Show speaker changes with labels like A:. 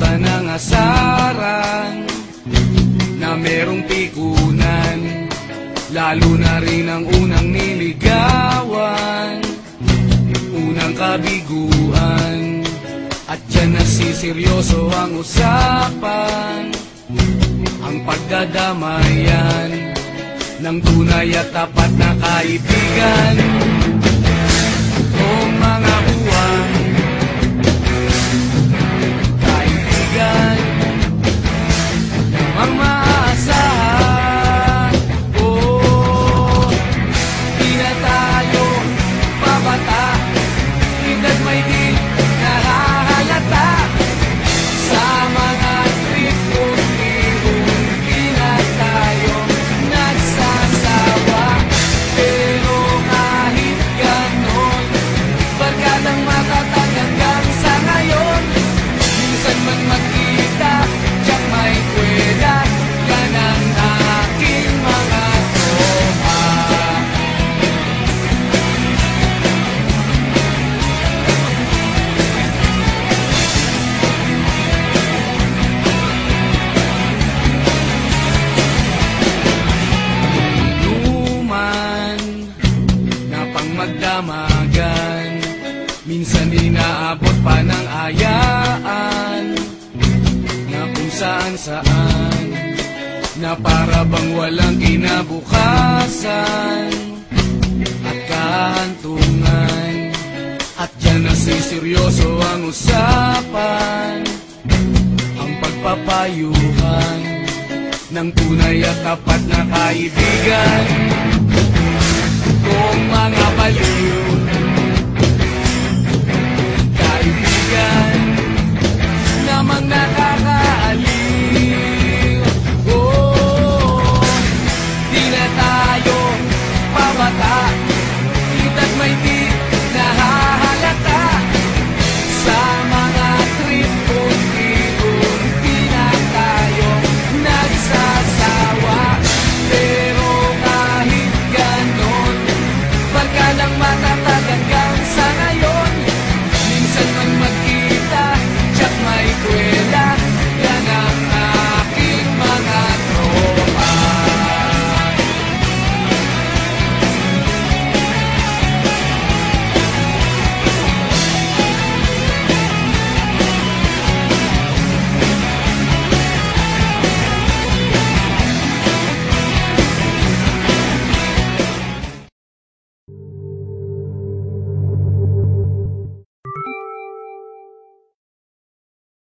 A: ba ng asaran na merong pikunan, lalo na rin ang unang niligawan, unang kabiguan, at dyan nagsiseryoso ang usapan, ang pagdadamayan ng tunay at tapat na kaibigan. O mga buwan, kaibigan, ang maaasahan. Di na tayo babata, edad may di nahahalata. Sa mga trip unti-unti na tayo nagsasawa. Pero kahit ganon, barkadang matatag hanggang sa ngayon. Minsan man magkita, tiyak may kwela, yan ang aking mga tropa. Inuman na pang magdamagan, minsan inaabot pa ng ayaan, na kung saan-saan, na para bang walang kinabukasan at kahantungan. At dyan nasiseryoso ang usapan, ang pagpapayuhan ng tunay at tapat na kaibigan. Kung mga baliw, kaibigan,